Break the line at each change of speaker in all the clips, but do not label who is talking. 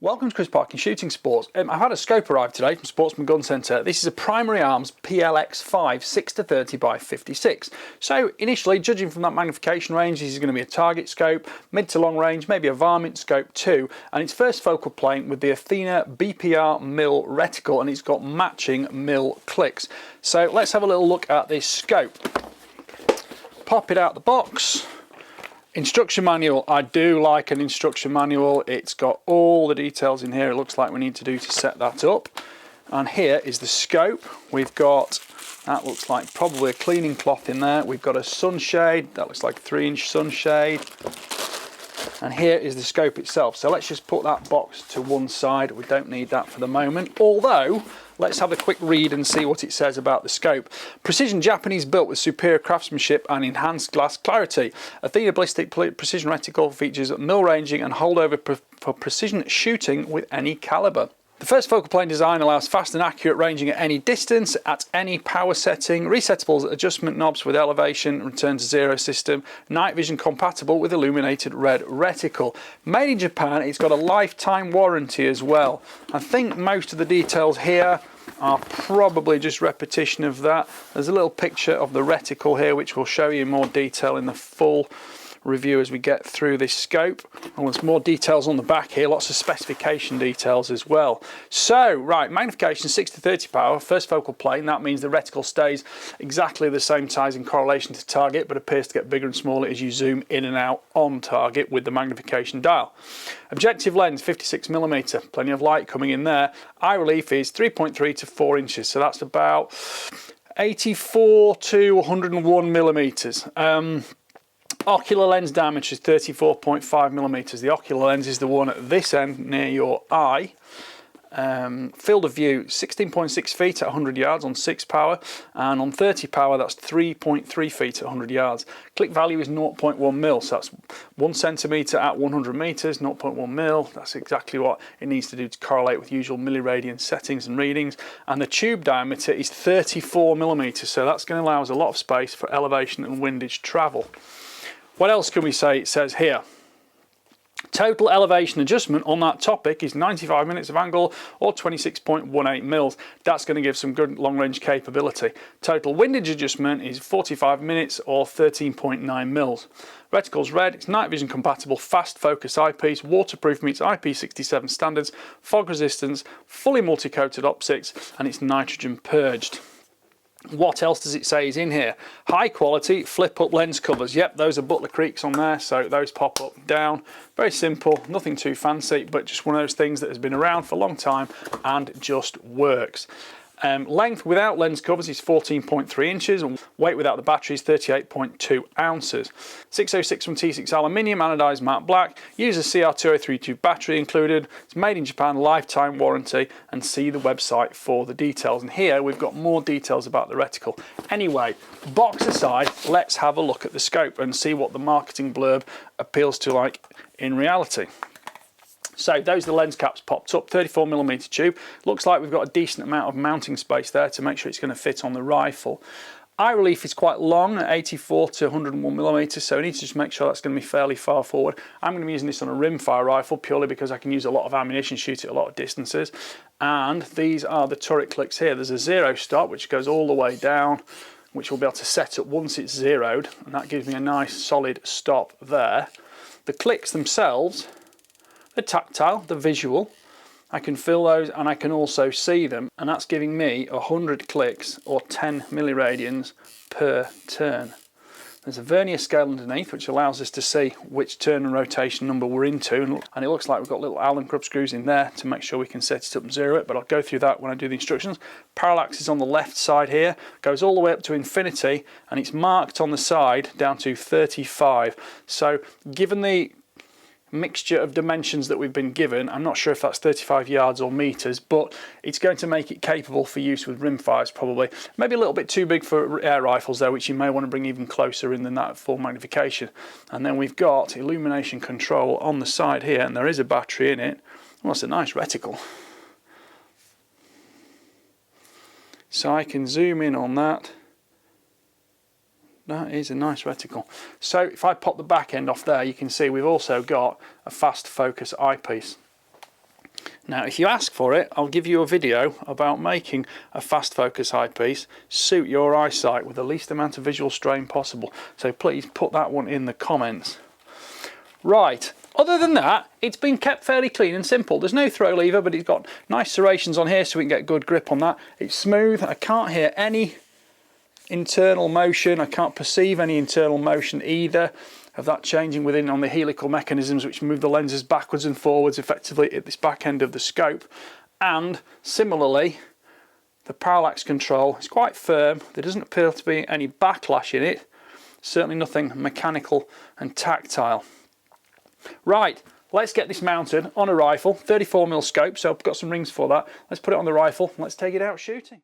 Welcome to Chris Parkin Shooting Sports. I've had a scope arrive today from Sportsman Gun Centre. This is a primary Arms PLX5 6-30 by 56. So initially, judging from that magnification range, this is going to be a target scope, mid to long range, maybe a varmint scope too, and its first focal plane with the Athena BPR mil reticle, and it's got matching mil clicks. So let's have a little look at this scope. Pop it out the box. Instruction manual. I do like an instruction manual. It's got all the details in here it looks like we need to do to set that up. And here is the scope. We've got, that looks like probably a cleaning cloth in there. We've got a sunshade, that looks like a 3-inch sunshade. And here is the scope itself. So let's just put that box to one side. We don't need that for the moment. Although, let's have a quick read and see what it says about the scope. Precision Japanese built with superior craftsmanship and enhanced glass clarity. Athena ballistic precision reticle features mil ranging and holdover for precision shooting with any caliber. The first focal plane design allows fast and accurate ranging at any distance, at any power setting, resettable adjustment knobs with elevation, return to zero system, night vision compatible with illuminated red reticle. Made in Japan, it's got a lifetime warranty as well. I think most of the details here are probably just repetition of that. There's a little picture of the reticle here which will show you more detail in the full review as we get through this scope. And there's more details on the back here, lots of specification details as well. So, right, magnification 6-30 power, first focal plane. That means the reticle stays exactly the same size in correlation to target, but appears to get bigger and smaller as you zoom in and out on target with the magnification dial. Objective lens 56mm, plenty of light coming in there. Eye relief is 3.3 to 4 inches, so that's about 84 to 101 millimeters. Ocular lens diameter is 34.5mm. The ocular lens is the one at this end near your eye. Field of view 16.6 feet at 100 yards on 6 power, and on 30 power that's 3.3 feet at 100 yards. Click value is 0.1 mil, so that's 1 centimetre at 100 metres, 0.1 mil. That's exactly what it needs to do to correlate with usual milliradian settings and readings. And the tube diameter is 34mm, so that's going to allow us a lot of space for elevation and windage travel. What else can we say it says here? Total elevation adjustment on that topic is 95 minutes of angle or 26.18 mils. That's going to give some good long range capability. Total windage adjustment is 45 minutes or 13.9 mils. Reticle's red, it's night vision compatible, fast focus eyepiece, waterproof meets IP67 standards, fog resistance, fully multi-coated optics, and it's nitrogen purged. What else does it say is in here? High quality flip up lens covers. Yep, those are Butler Creeks on there, so those pop up down. Very simple, nothing too fancy, but just one of those things that has been around for a long time and just works. Length without lens covers is 14.3 inches and weight without the battery is 38.2 ounces. 606 from T6 aluminium, anodized matte black, uses CR2032 battery included. It's made in Japan, lifetime warranty, and see the website for the details. And here we've got more details about the reticle. Anyway, box aside, let's have a look at the scope and see what the marketing blurb appeals to like in reality. So those are the lens caps popped up, 34mm tube. Looks like we've got a decent amount of mounting space there to make sure it's going to fit on the rifle. Eye relief is quite long at 84 to 101mm, so we need to just make sure that's going to be fairly far forward. I'm going to be using this on a rimfire rifle purely because I can use a lot of ammunition, shoot at a lot of distances. And these are the turret clicks here. There's a zero stop which goes all the way down, which we'll be able to set up once it's zeroed, and that gives me a nice solid stop there. The clicks themselves, the tactile, the visual, I can feel those and I can also see them, and that's giving me 100 clicks or 10 milliradians per turn. There's a vernier scale underneath which allows us to see which turn and rotation number we're into, and it looks like we've got little Allen grub screws in there to make sure we can set it up and zero it, but I'll go through that when I do the instructions. Parallax is on the left side here, goes all the way up to infinity, and it's marked on the side down to 35. So given the mixture of dimensions that we've been given, I'm not sure if that's 35 yards or meters, but it's going to make it capable for use with rimfires probably. Maybe a little bit too big for air rifles though, which you may want to bring even closer in than that full magnification. And then we've got illumination control on the side here, and there is a battery in it. Well, it's a nice reticle. So I can zoom in on that. That is a nice reticle. So if I pop the back end off there, you can see we've also got a fast focus eyepiece. Now if you ask for it, I'll give you a video about making a fast focus eyepiece suit your eyesight with the least amount of visual strain possible, so please put that one in the comments. Right, other than that, it's been kept fairly clean and simple. There's no throw lever, but it's got nice serrations on here so we can get good grip on that. It's smooth. I can't hear any internal motion. I can't perceive any internal motion either of that changing within on the helical mechanisms which move the lenses backwards and forwards effectively at this back end of the scope. And similarly, the parallax control is quite firm. There doesn't appear to be any backlash in it. Certainly nothing mechanical and tactile. Right, let's get this mounted on a rifle, 34mm scope, so I've got some rings for that. Let's put it on the rifle, let's take it out shooting.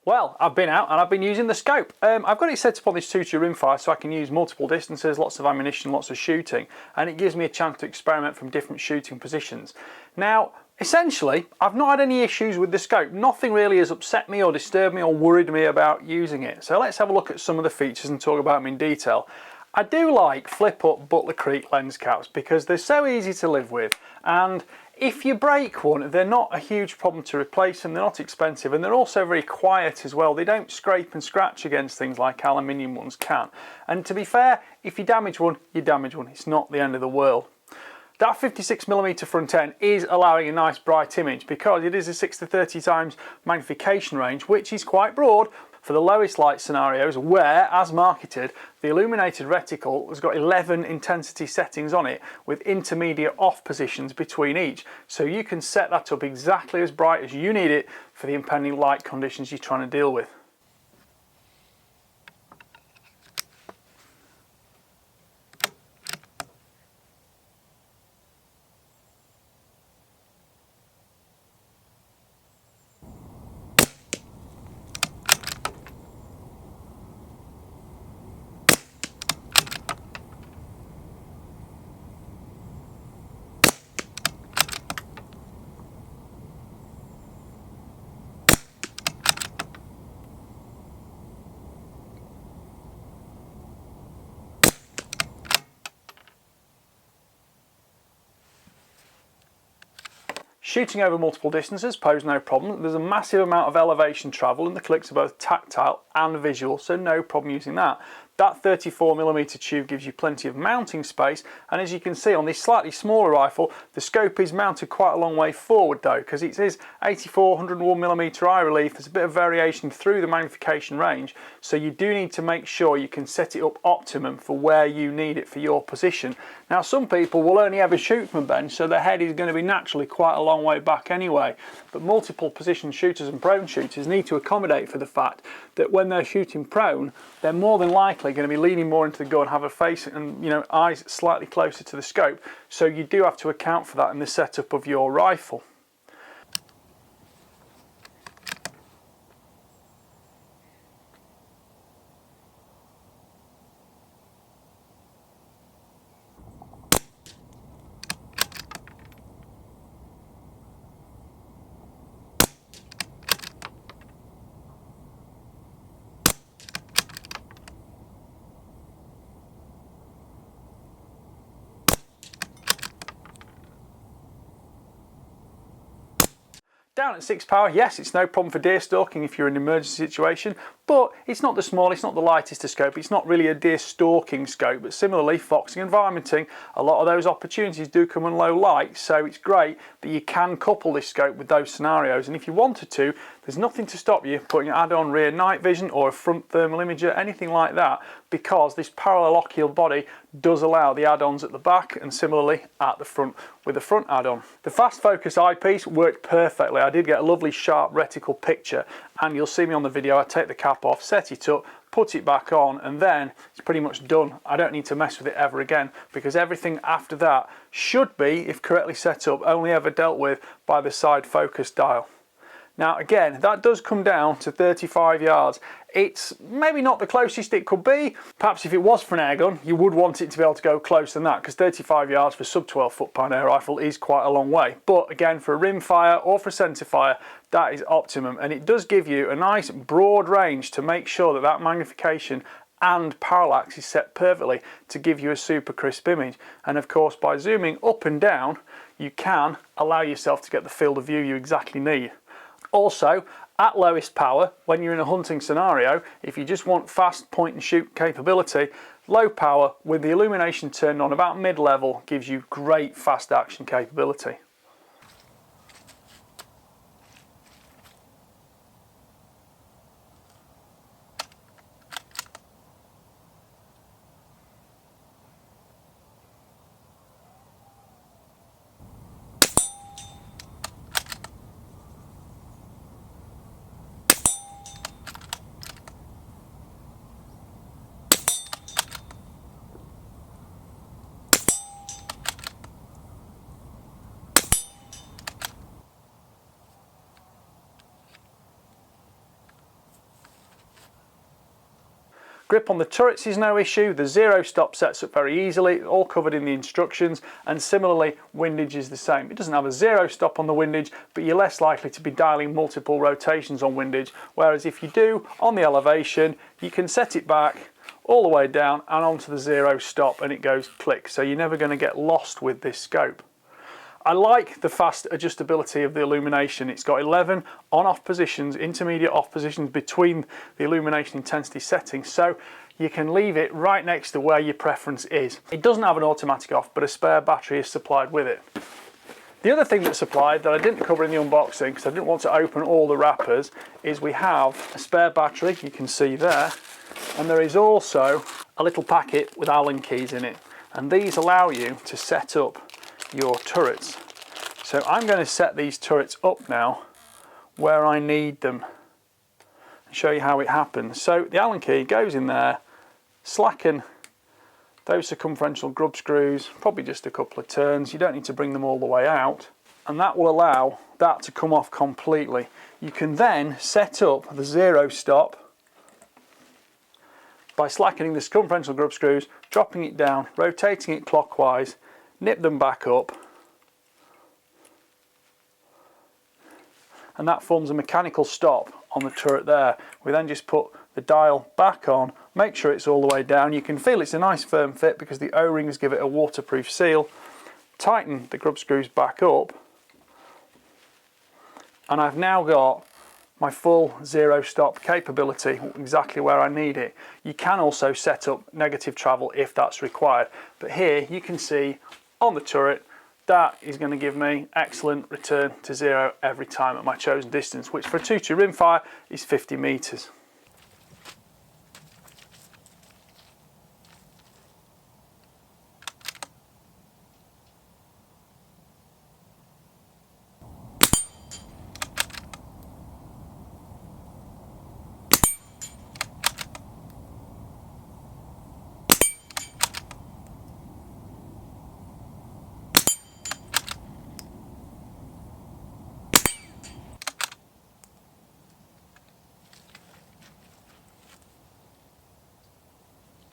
Well, I've been out and I've been using the scope. I've got it set up on this 2-2 rimfire so I can use multiple distances, lots of ammunition, lots of shooting, and it gives me a chance to experiment from different shooting positions. Now, essentially, I've not had any issues with the scope. Nothing really has upset me or disturbed me or worried me about using it. So let's have a look at some of the features and talk about them in detail. I do like flip-up Butler Creek lens caps because they're so easy to live with, and if you break one, they're not a huge problem to replace and they're not expensive, and they're also very quiet as well. They don't scrape and scratch against things like aluminium ones can. And to be fair, if you damage one, you damage one. It's not the end of the world. That 56mm front end is allowing a nice bright image because it is a 6-to-30 times magnification range, which is quite broad for the lowest light scenarios where, as marketed, the illuminated reticle has got 11 intensity settings on it with intermediate off positions between each. So you can set that up exactly as bright as you need it for the impending light conditions you're trying to deal with. Shooting over multiple distances pose no problem. There's a massive amount of elevation travel and the clicks are both tactile and visual, so no problem using that. That 34mm tube gives you plenty of mounting space, and as you can see on this slightly smaller rifle, the scope is mounted quite a long way forward though, because it is 84, 101mm eye relief. There's a bit of variation through the magnification range, so you do need to make sure you can set it up optimum for where you need it for your position. Now some people will only ever shoot from a bench, so their head is going to be naturally quite a long way back anyway, but multiple position shooters and prone shooters need to accommodate for the fact that when they're shooting prone, they're more than likely going to be leaning more into the gun, have a face and eyes slightly closer to the scope, so you do have to account for that in the setup of your rifle. Down at 6 power, yes, it's no problem for deer stalking if you're in an emergency situation, but it's not the smallest, it's not the lightest of scope, it's not really a deer stalking scope, but similarly, foxing and varminting, a lot of those opportunities do come in low light, so it's great that you can couple this scope with those scenarios, and if you wanted to, there's nothing to stop you putting an add-on rear night vision or a front thermal imager, anything like that, because this parallel body does allow the add-ons at the back and similarly at the front with the front add-on. The fast focus eyepiece worked perfectly. I did get a lovely sharp reticle picture, and you'll see me on the video. I take the cap off, set it up, put it back on, and then it's pretty much done. I don't need to mess with it ever again, because everything after that should be, if correctly set up, only ever dealt with by the side focus dial. Now again, that does come down to 35 yards. It's maybe not the closest it could be. Perhaps if it was for an air gun, you would want it to be able to go closer than that, because 35 yards for sub 12 foot pound air rifle is quite a long way. But again, for a rim fire or for centre fire, that is optimum, and it does give you a nice broad range to make sure that that magnification and parallax is set perfectly to give you a super crisp image. And of course, by zooming up and down, you can allow yourself to get the field of view you exactly need. Also, at lowest power, when you're in a hunting scenario, if you just want fast point and shoot capability, low power with the illumination turned on about mid-level gives you great fast action capability. Grip on the turrets is no issue. The zero stop sets up very easily, all covered in the instructions, and similarly windage is the same. It doesn't have a zero stop on the windage, but you're less likely to be dialing multiple rotations on windage, whereas if you do on the elevation, you can set it back all the way down and onto the zero stop and it goes click, so you're never going to get lost with this scope. I like the fast adjustability of the illumination. It's got 11 on-off positions, intermediate off positions between the illumination intensity settings, so you can leave it right next to where your preference is. It doesn't have an automatic off, but a spare battery is supplied with it. The other thing that's supplied that I didn't cover in the unboxing because I didn't want to open all the wrappers is we have a spare battery, you can see there, and there is also a little packet with Allen keys in it, and these allow you to set up your turrets. So I'm going to set these turrets up now where I need them and show you how it happens. So the Allen key goes in there, slacken those circumferential grub screws, probably just a couple of turns, you don't need to bring them all the way out, and that will allow that to come off completely. You can then set up the zero stop by slackening the circumferential grub screws, dropping it down, rotating it clockwise, nip them back up, and that forms a mechanical stop on the turret there. We then just put the dial back on, make sure it's all the way down. You can feel it's a nice firm fit because the O-rings give it a waterproof seal. Tighten the grub screws back up, and I've now got my full zero stop capability, exactly where I need it. You can also set up negative travel if that's required. But here you can see on the turret, that is going to give me excellent return to zero every time at my chosen distance, which for a 2-2 rimfire is 50 metres.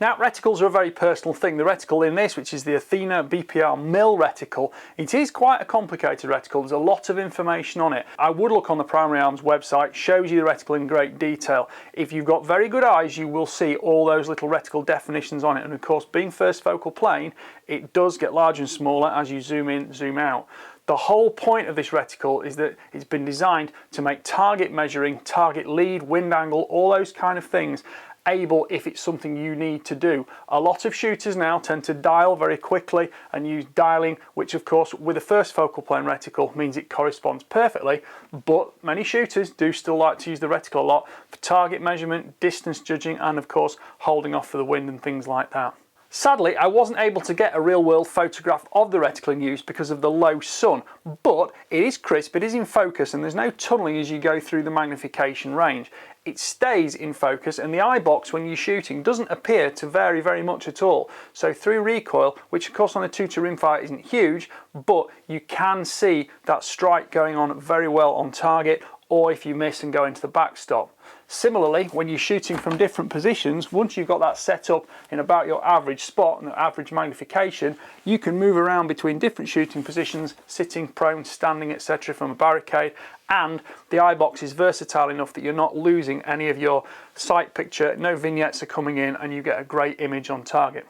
Now, reticles are a very personal thing. The reticle in this, which is the Athena BPR mill reticle, it is quite a complicated reticle. There's a lot of information on it. I would look on the Primary Arms website, shows you the reticle in great detail. If you've got very good eyes, you will see all those little reticle definitions on it. And of course, being first focal plane, it does get larger and smaller as you zoom in, zoom out. The whole point of this reticle is that it's been designed to make target measuring, target lead, wind angle, all those kind of things able if it's something you need to do. A lot of shooters now tend to dial very quickly and use dialing, which of course with a first focal plane reticle means it corresponds perfectly, but many shooters do still like to use the reticle a lot for target measurement, distance judging, and of course holding off for the wind and things like that. Sadly, I wasn't able to get a real-world photograph of the reticle in use because of the low sun, but it is crisp, it is in focus, and there's no tunneling as you go through the magnification range. It stays in focus, and the eye box when you're shooting doesn't appear to vary very much at all. So through recoil, which of course on a 2-2 rimfire isn't huge, but you can see that strike going on very well on target, or if you miss and go into the backstop. Similarly, when you're shooting from different positions, once you've got that set up in about your average spot and the average magnification, you can move around between different shooting positions, sitting, prone, standing, etc. from a barricade, and the eye box is versatile enough that you're not losing any of your sight picture, no vignettes are coming in, and you get a great image on target.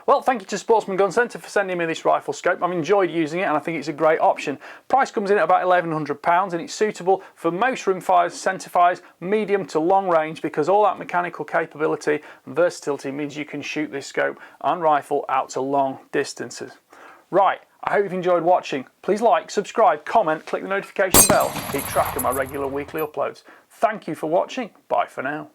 Well, thank you to Sportsman Gun Centre for sending me this rifle scope. I've enjoyed using it and I think it's a great option. Price comes in at about £1,100 and it's suitable for most rimfires, centerfires, medium to long range, because all that mechanical capability and versatility means you can shoot this scope and rifle out to long distances. Right, I hope you've enjoyed watching. Please like, subscribe, comment, click the notification bell, keep track of my regular weekly uploads. Thank you for watching. Bye for now.